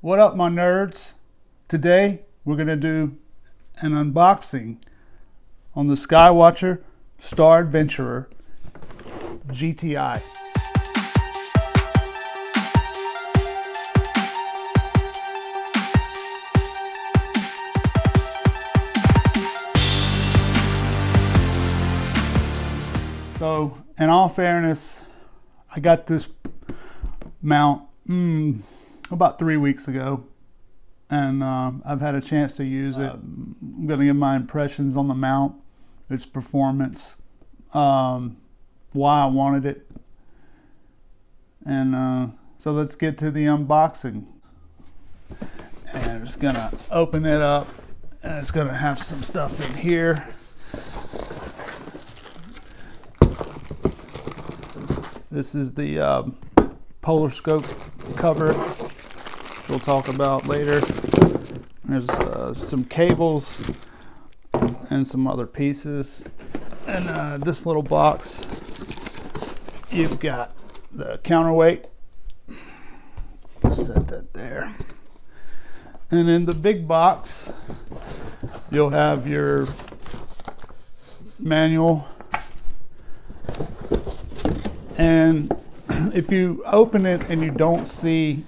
What up, my nerds? Today we're going to do an unboxing on the SkyWatcher Star Adventurer GTi. So, in all fairness, I got this mount about 3 weeks ago, and I've had a chance to use it. I'm going to give my impressions on the mount, its performance, why I wanted it, and so let's get to the unboxing. And I'm just going to open it up, and it's going to have some stuff in here. This is the polar scope cover, which we'll talk about later. There's some cables and some other pieces. And this little box, you've got the counterweight. Set that there. And in the big box, you'll have your manual. And if you open it and you don't see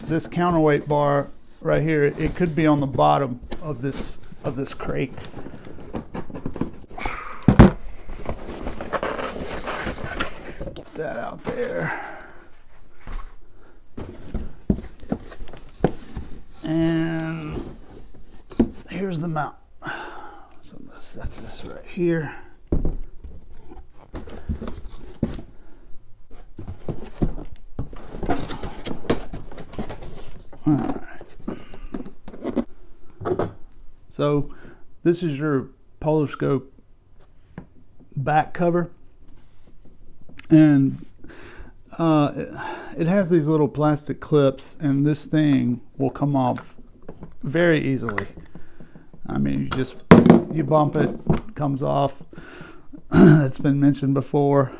this counterweight bar right here, it could be on the bottom of this crate. Get that out there. And here's the mount. So I'm gonna set this right here. All right. So this is your polar scope back cover, and it has these little plastic clips, and this thing will come off very easily. I mean, you bump it, it comes off. That's been mentioned before.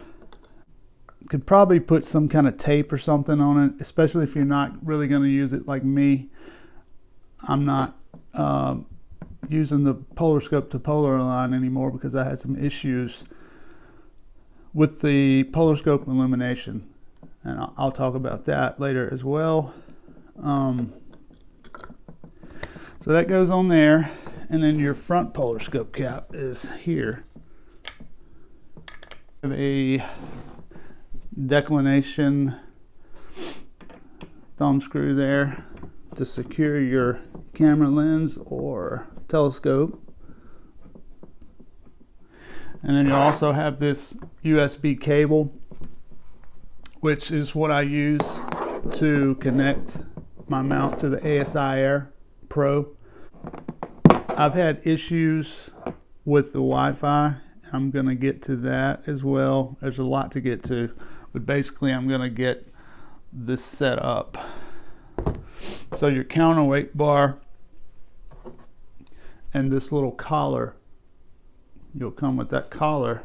Could probably put some kind of tape or something on it, especially if you're not really going to use it like me. I'm not using the polar scope to polar align anymore because I had some issues with the polar scope illumination, and I'll talk about that later as well. So that goes on there, and then your front polar scope cap is here. I have a declination thumb screw there to secure your camera lens or telescope, and then you also have this USB cable, which is what I use to connect my mount to the ASI Air Pro. I've had issues with the Wi-Fi. I'm going to get to that as well. There's a lot to get to. But basically, I'm going to get this set up. So your counterweight bar and this little collar, you'll come with that collar,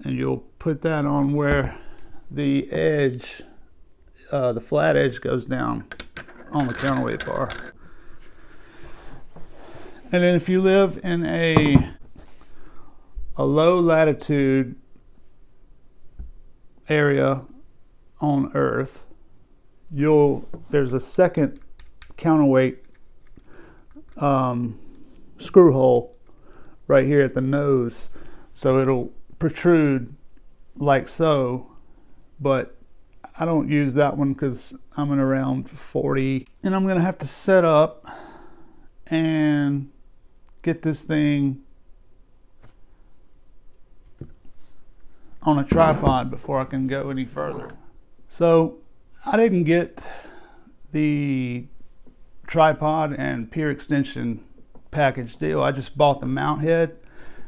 and you'll put that on where the edge, the flat edge goes down on the counterweight bar. And then if you live in a low latitude area on Earth, there's a second counterweight screw hole right here at the nose, so it'll protrude like so, but I don't use that one because I'm in around 40, and I'm gonna have to set up and get this thing on a tripod before I can go any further. So I didn't get the tripod and peer extension package deal. I just bought the mount head,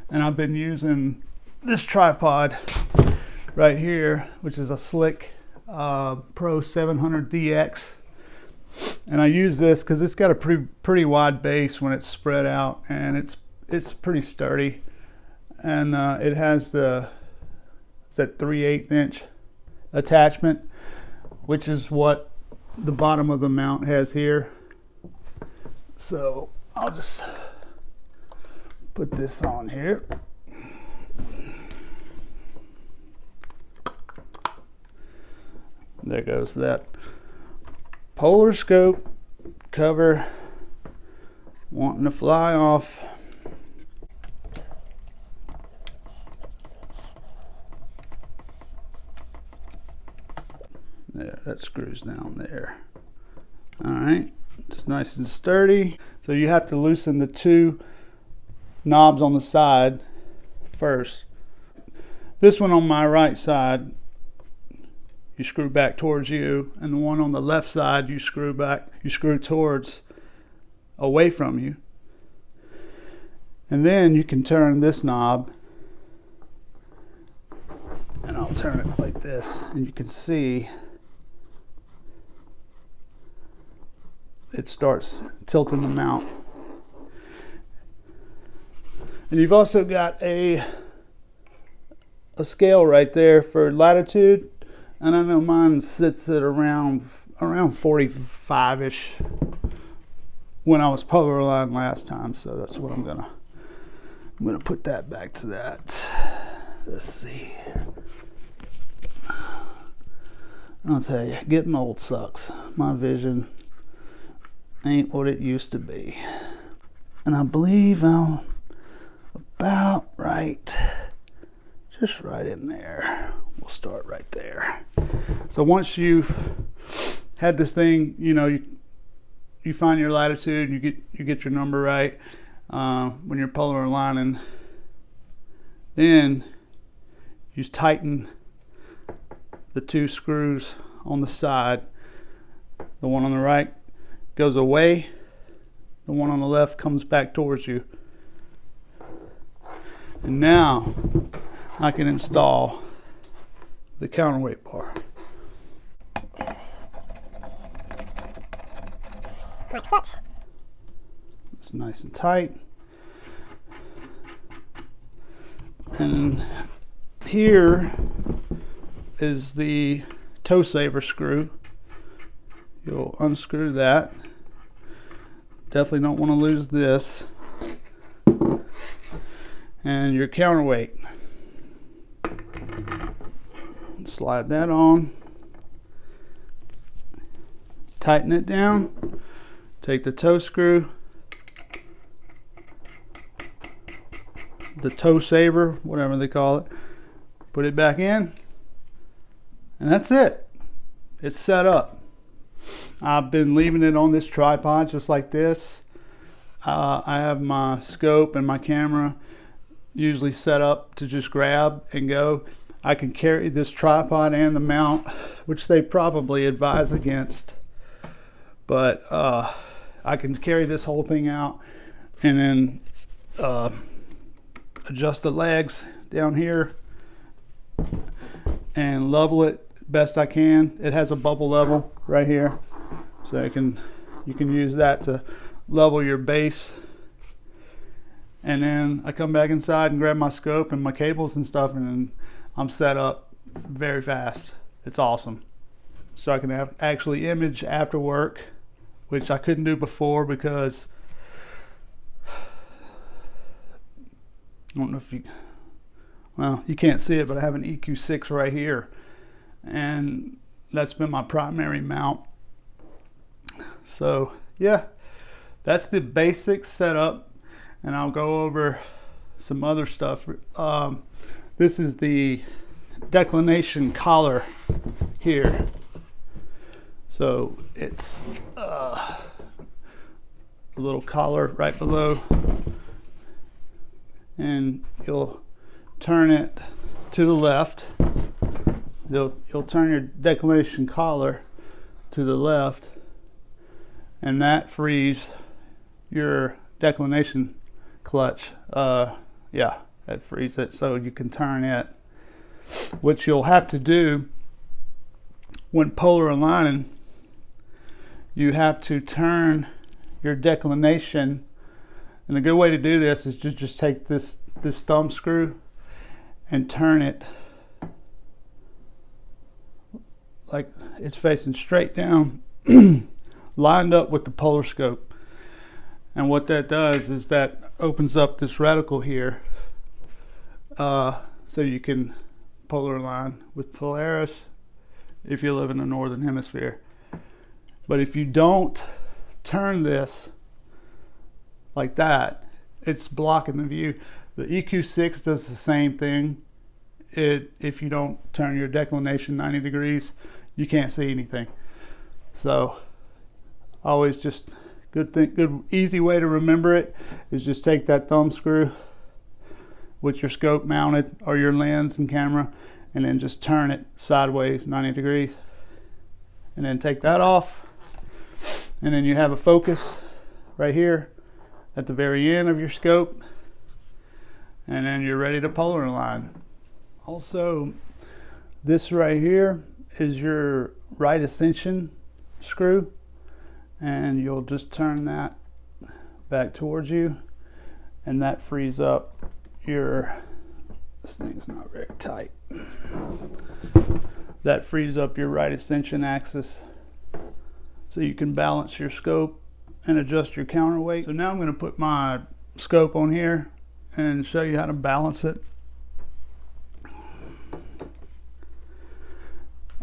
and I've been using this tripod right here, which is a Slick Pro 700DX, and I use this because it's got a pretty wide base when it's spread out, and it's pretty sturdy, and it has that 3/8 inch attachment, which is what the bottom of the mount has here. So I'll just put this on here. There goes that polar scope cover wanting to fly off. There, that screws down there. All right, it's nice and sturdy. So you have to loosen the two knobs on the side first. This one on my right side, you screw back towards you, and the one on the left side, you screw towards away from you. And then you can turn this knob, and I'll turn it like this, and you can see it starts tilting the mount. And you've also got a scale right there for latitude, and I know mine sits at around 45-ish when I was polar aligned last time, so that's what I'm gonna put that back to that. Let's see. I'll tell you, getting old sucks. My vision ain't what it used to be. And I believe I'm about right, just right in there. We'll start right there. So once you've had this thing, you know, you find your latitude, you get your number right when you're polar aligning, then you tighten the two screws on the side. The one on the right goes away, the one on the left comes back towards you. And now I can install the counterweight bar. Like such. It's nice and tight. And here is the toe saver screw. You'll unscrew that. Definitely don't want to lose this. And your counterweight. Slide that on. Tighten it down. Take the toe screw, the toe saver, whatever they call it, put it back in, and that's it. It's set up. I've been leaving it on this tripod just like this. I have my scope and my camera usually set up to just grab and go. I can carry this tripod and the mount, which they probably advise against, but I can carry this whole thing out and then adjust the legs down here and level it best I can. It has a bubble level right here, so you can use that to level your base. And then I come back inside and grab my scope and my cables and stuff, and then I'm set up very fast. It's awesome. So I can actually image after work, which I couldn't do before because I don't know if you can't see it, but I have an EQ6 right here, and that's been my primary mount. So yeah, that's the basic setup, and I'll go over some other stuff. This is the declination collar here. So it's a little collar right below, and you'll turn it to the left. You'll turn your declination collar to the left, and that frees your declination clutch. Yeah, that frees it so you can turn it. What you'll have to do when polar aligning, you have to turn your declination, and a good way to do this is just take this thumb screw and turn it like it's facing straight down lined up with the polar scope. And what that does is that opens up this reticle here, so you can polar align with Polaris if you live in the northern hemisphere. But if you don't turn this like that, it's blocking the view. The EQ6 does the same thing. If you don't turn your declination 90 degrees, you can't see anything. So always just good easy way to remember it is just take that thumb screw with your scope mounted or your lens and camera, and then just turn it sideways 90 degrees, and then take that off, and then you have a focus right here at the very end of your scope, and then you're ready to polar align. Also, this right here is your right Ascension screw, and you'll just turn that back towards you, and that frees up your, this thing's not very tight, that frees up your right Ascension axis so you can balance your scope and adjust your counterweight. So now I'm going to put my scope on here and show you how to balance it.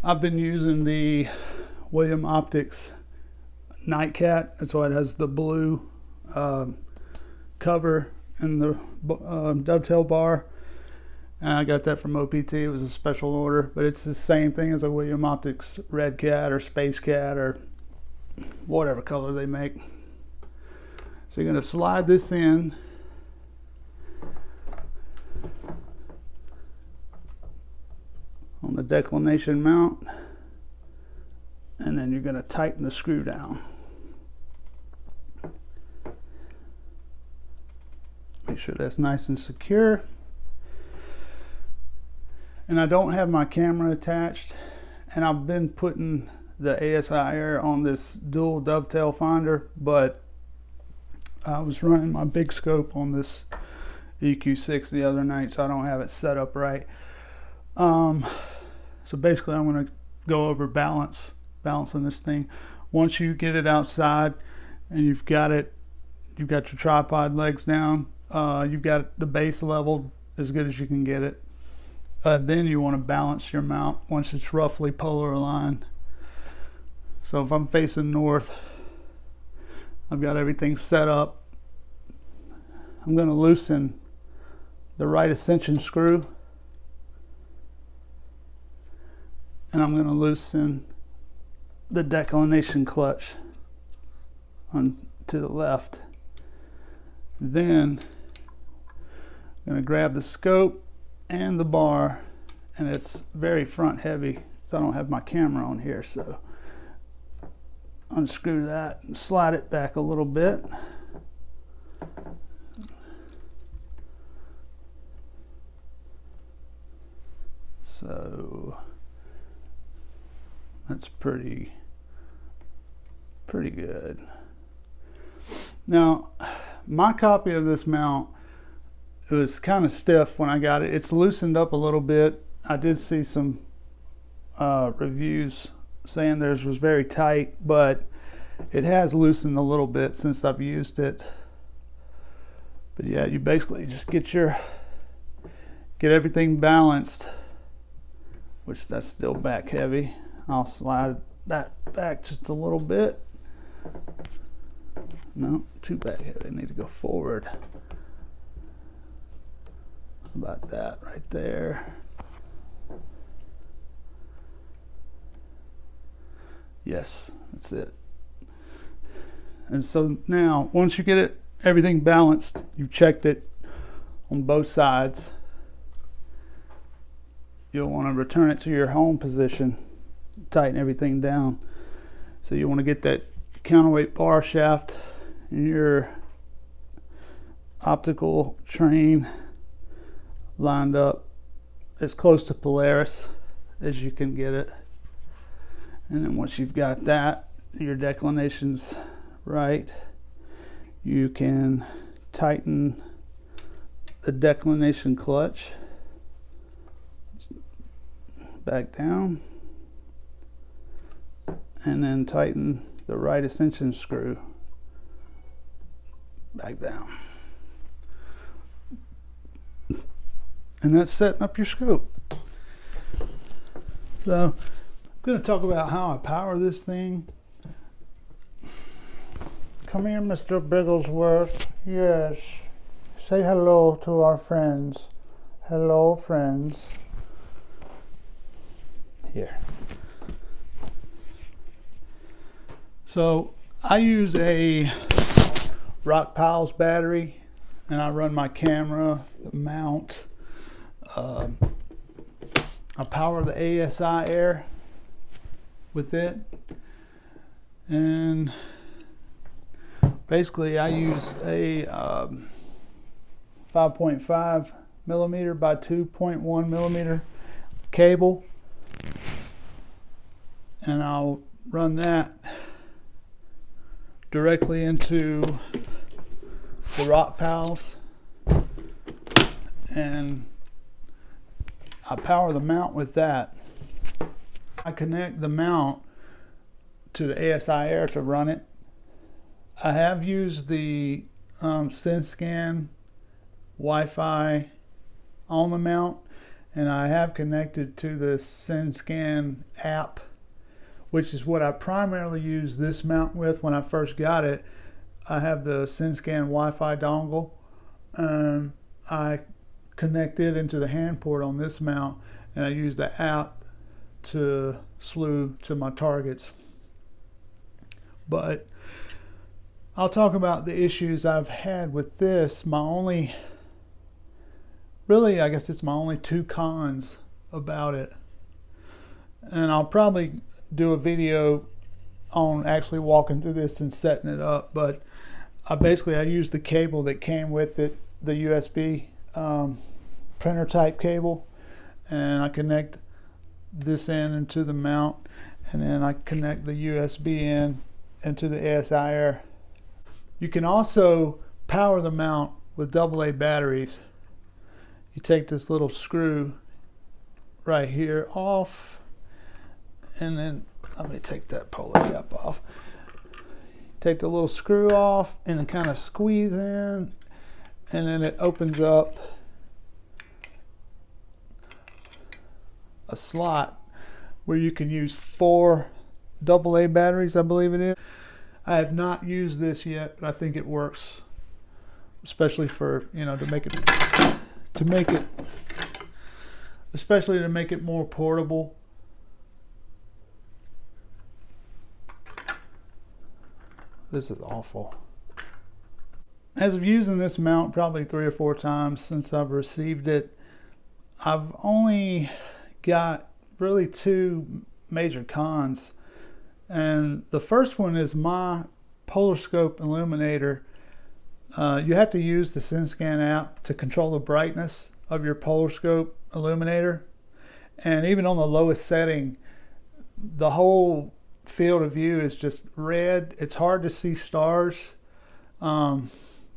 I've been using the William Optics Nightcat. That's why it has the blue cover and the dovetail bar. And I got that from OPT. It was a special order, but it's the same thing as a William Optics Red Cat or Space Cat or whatever color they make. So you're going to slide this in. On the declination mount, and then you're going to tighten the screw down. Make sure that's nice and secure. And I don't have my camera attached, and I've been putting the ASI Air on this dual dovetail finder, but I was running my big scope on this EQ6 the other night, so I don't have it set up right. So basically I'm going to go over balancing this thing. Once you get it outside and you've got your tripod legs down, you've got the base leveled as good as you can get it. Then you want to balance your mount once it's roughly polar aligned. So if I'm facing north, I've got everything set up. I'm going to loosen the right Ascension screw, and I'm going to loosen the declination clutch on to the left. Then I'm going to grab the scope and the bar, and it's very front heavy, so I don't have my camera on here, so unscrew that and slide it back a little bit. So that's pretty good. Now, my copy of this mount, it was kind of stiff when I got it. It's loosened up a little bit. I did see some reviews saying theirs was very tight, but it has loosened a little bit since I've used it. But yeah, you basically just get everything balanced, which that's still back heavy. I'll slide that back just a little bit. No, too back heavy. I need to go forward. How about that right there? Yes, that's it. And so now, once you get everything balanced, you've checked it on both sides, you'll want to return it to your home position, tighten everything down. So you want to get that counterweight bar shaft in your optical train lined up as close to Polaris as you can get it. And then once you've got that, your declination's right, you can tighten the declination clutch back down, and then tighten the right Ascension screw back down. And that's setting up your scope. So I'm going to talk about how I power this thing. Come here, Mr. Bigglesworth. Yes. Say hello to our friends. Hello, friends. Here. So I use a Rock Piles battery, and I run my camera, the mount. I power the ASI Air with it, and basically I use a 5.5 millimeter by 2.1 millimeter cable, and I'll run that directly into the rock piles, and I power the mount with that. I connect the mount to the ASI Air to run it. I have used the SenScan Wi-Fi on the mount, and I have connected to the SenScan app, which is what I primarily use this mount with. When I first got it, I have the SenScan Wi-Fi dongle, and I connect it into the hand port on this mount, and I use the app to slew to my targets. But I'll talk about the issues I've had with this. I guess it's my only two cons about it. And I'll probably do a video on actually walking through this and setting it up. But I used the cable that came with it, the USB printer type cable, and I connect this end into the mount, and then I connect the USB in into the ASI Air. You can also power the mount with AA batteries. You take this little screw right here off, and then let me take that polar cap off. Take the little screw off and then kind of squeeze in, and then it opens up a slot where you can use 4 AA batteries, I believe it is. I have not used this yet, but I think it works, especially for, to make it more portable. This is awful. As of using this mount probably 3 or 4 times since I've received it, I've only got really 2 major cons. And the first one is my polar scope illuminator. You have to use the SenScan app to control the brightness of your polar scope illuminator. And even on the lowest setting, the whole field of view is just red. It's hard to see stars. On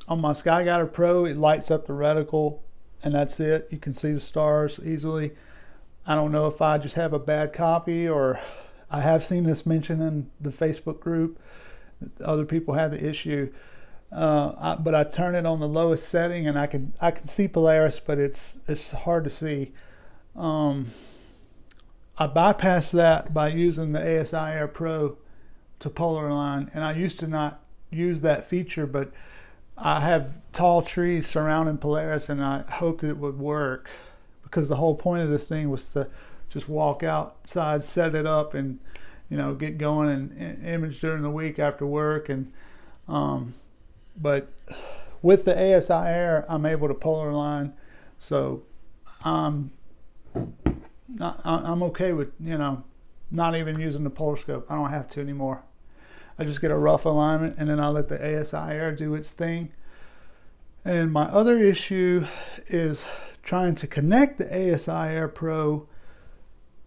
my SkyWatcher Pro, it lights up the reticle, and that's it. You can see the stars easily. I don't know if I just have a bad copy, or I have seen this mentioned in the Facebook group. Other people have the issue. But I turn it on the lowest setting, and I can see Polaris, but it's hard to see. I bypass that by using the ASI Air Pro to polar align, and I used to not use that feature, but I have tall trees surrounding Polaris, and I hoped it would work, because the whole point of this thing was to just walk outside, set it up, and get going and image during the week after work. And but with the ASI Air, I'm able to polar align, so I'm okay with not even using the polar scope. I don't have to anymore. I just get a rough alignment, and then I let the ASI Air do its thing. And my other issue is trying to connect the ASI Air Pro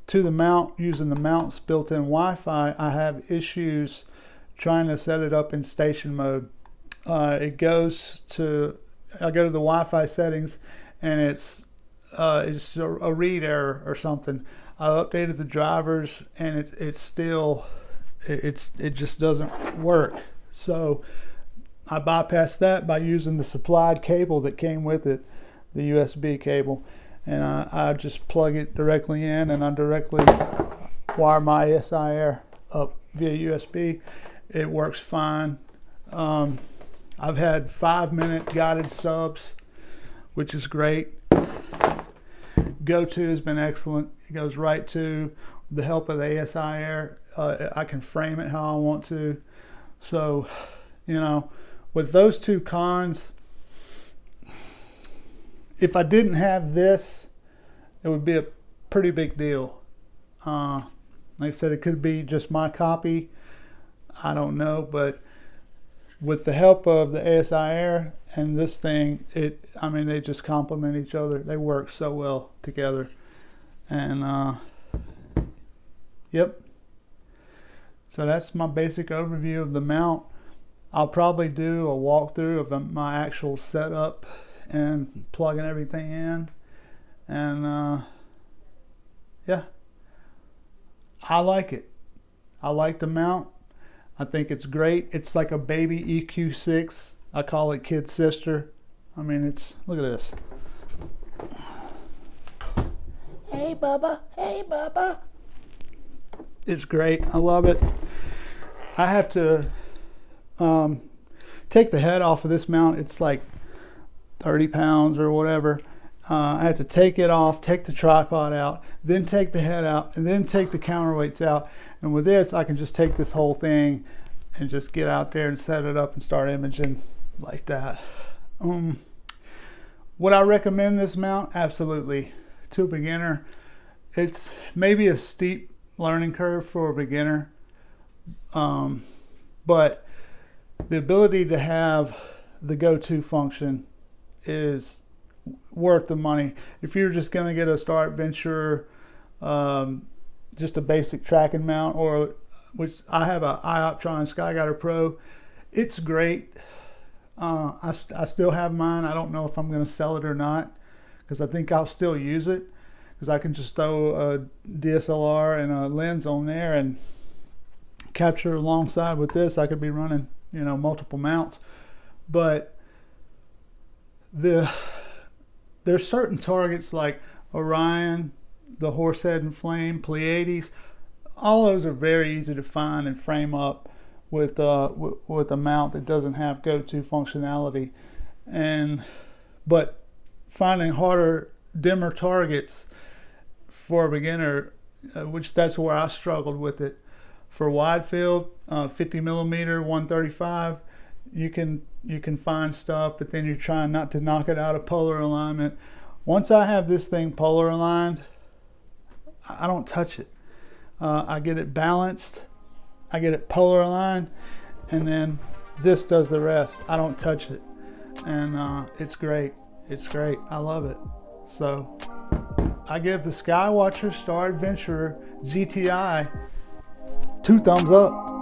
to the mount using the mount's built-in Wi-Fi. I have issues trying to set it up in station mode. I go to the Wi-Fi settings, and it's a read error or something. I updated the drivers, and it's still it just doesn't work. So I bypassed that by using the supplied cable that came with it, the USB cable, and I just plug it directly in, and I directly wire my ASI Air up via USB. It works fine. I've had 5-minute guided subs, which is great. GoTo has been excellent. It goes right to the help of the ASI Air. I can frame it how I want to. So, you know, with those two cons, if I didn't have this, it would be a pretty big deal. Like I said, it could be just my copy. I don't know, but with the help of the ASI Air and this thing, I mean, they just complement each other. They work so well together. And yep. So that's my basic overview of the mount. I'll probably do a walkthrough of my actual setup and plugging everything in. And yeah, I like it. I like the mount. I think it's great. It's like a baby EQ6. I call it kid sister. I mean, look at this. Hey, Bubba. Hey, Bubba. It's great. I love it. I have to take the head off of this mount. It's like 30 pounds or whatever. I have to take it off, take the tripod out, then take the head out, and then take the counterweights out. And with this, I can just take this whole thing and just get out there and set it up and start imaging like that. Would I recommend this mount? Absolutely. To a beginner, it's maybe a steep learning curve for a beginner, but the ability to have the GoTo function is worth the money. If you're just going to get a Star Adventure, just a basic tracking mount, or which I have a Ioptron SkyGuider Pro, it's great. I still have mine. I don't know if I'm going to sell it or not, because I think I'll still use it, because I can just throw a DSLR and a lens on there and capture alongside with this. I could be running, you know, multiple mounts. But there's certain targets like Orion, the Horsehead and Flame, Pleiades. All those are very easy to find and frame up with a mount that doesn't have GoTo functionality. But finding harder, dimmer targets for a beginner, which that's where I struggled with it. For wide field, 50 millimeter, 135, you can find stuff, but then you're trying not to knock it out of polar alignment. Once I have this thing polar aligned, I don't touch it. I get it balanced, I get it polar aligned, and then this does the rest. I don't touch it, and it's great. It's great. I love it. So I give the SkyWatcher Star Adventure GTi 2 thumbs up.